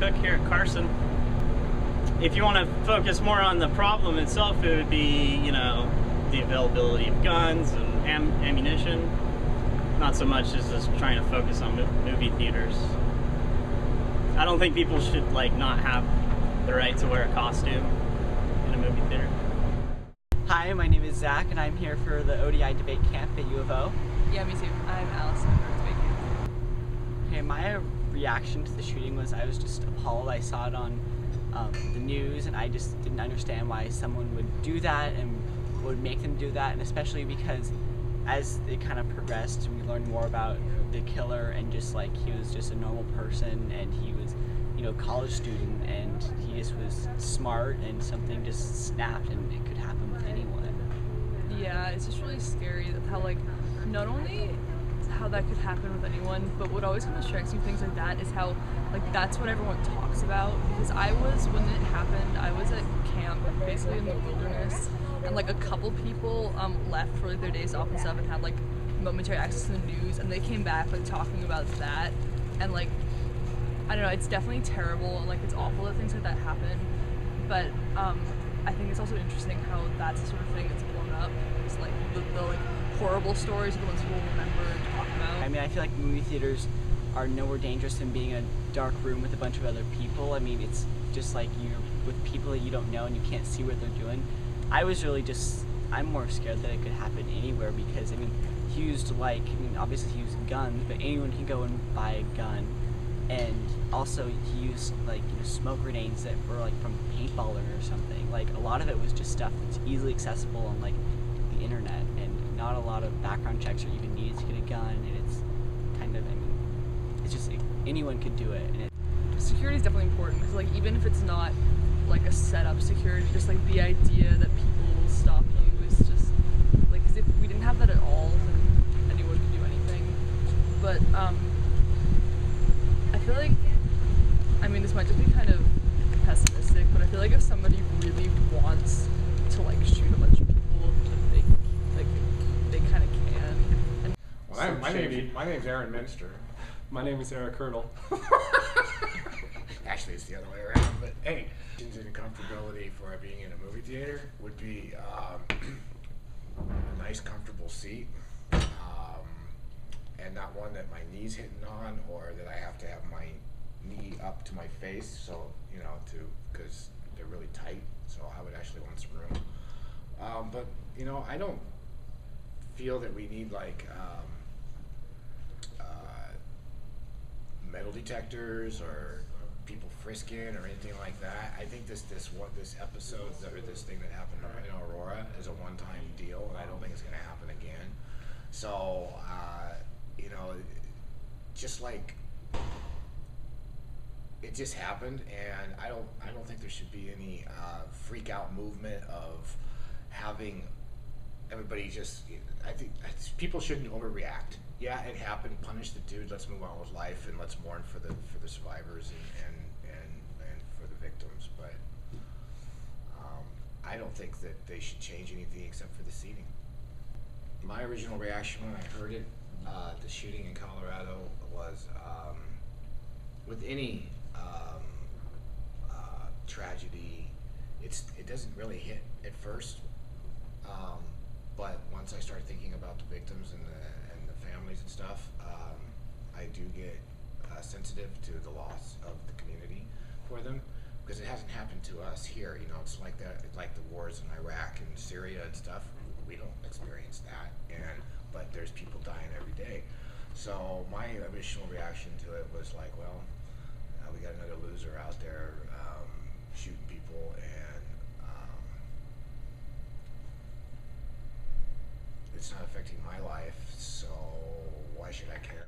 Cook here at Carson. If you want to focus more on the problem itself, it would be, the availability of guns and ammunition. Not so much as just trying to focus on movie theaters. I don't think people should not have the right to wear a costume in a movie theater. Hi, my name is Zach, and I'm here for the ODI debate camp at U of O. Yeah, me too. I'm Allison from debate camp. Okay, my reaction to the shooting was I was just appalled. I saw it on the news, and I just didn't understand why someone would do that and would make them do that, and especially because as it kind of progressed, we learned more about the killer, and just he was just a normal person, and he was, a college student, and he just was smart, and something just snapped, and it could happen with anyone. Yeah, it's just really scary that how not only how that could happen with anyone, but what always kind of strikes me things like that is how that's what everyone talks about. Because when it happened, I was at camp basically in the wilderness, and a couple people left for their days off and stuff and had momentary access to the news, and they came back talking about that, and I don't know, it's definitely terrible, and it's awful that things like that happen, but I think it's also interesting how that's the sort of thing that's blown up. It's the horrible stories are the ones people remember and talk about. I mean, I feel like movie theaters are nowhere dangerous than being in a dark room with a bunch of other people. I mean, it's just you're with people that you don't know and you can't see what they're doing. I was really I'm more scared that it could happen anywhere, because he used obviously he used guns, but anyone can go and buy a gun. And also he used smoke grenades that were from paintballing or something. A lot of it was just stuff that's easily accessible on the internet, and not a lot of background checks are even needed to get a gun, and it's kind of, it's just anyone could do it. And security is definitely important, because even if it's not a setup security, just the idea that people will stop you is just because if we didn't have that at all, then anyone could do anything. But I feel this might just be kind of pessimistic, but I feel if somebody really wants to shoot a bunch of people, they kind of can. And well, my name's Aaron Minster. My name is Eric Hurdle. Actually, it's the other way around, but hey, and comfortability for being in a movie theater would be a nice, comfortable seat, and not one that my knee's hitting on, or that I have to have my knee up to my face, so because they're really tight. So I would actually want some room. But I don't feel that we need metal detectors or people frisking or anything like that. I think this episode, or this thing that happened in Aurora, is a one-time deal, and I don't think it's going to happen again. So it just happened, and I don't think there should be any freak out movement of having everybody I think people shouldn't overreact. Yeah, it happened. Punish the dude. Let's move on with life, and let's mourn for the survivors and for the victims. But I don't think that they should change anything except for the seating. My original reaction when I heard it, the shooting in Colorado, was with any tragedy, it doesn't really hit at first. But once I start thinking about the victims and the families and stuff, I do get sensitive to the loss of the community for them, because it hasn't happened to us here. It's like that, like the wars in Iraq and Syria and stuff. We don't experience that, but there's people dying every day. So my initial reaction to it was well, we got another loser out there shooting people, and it's not affecting my life, so why should I care?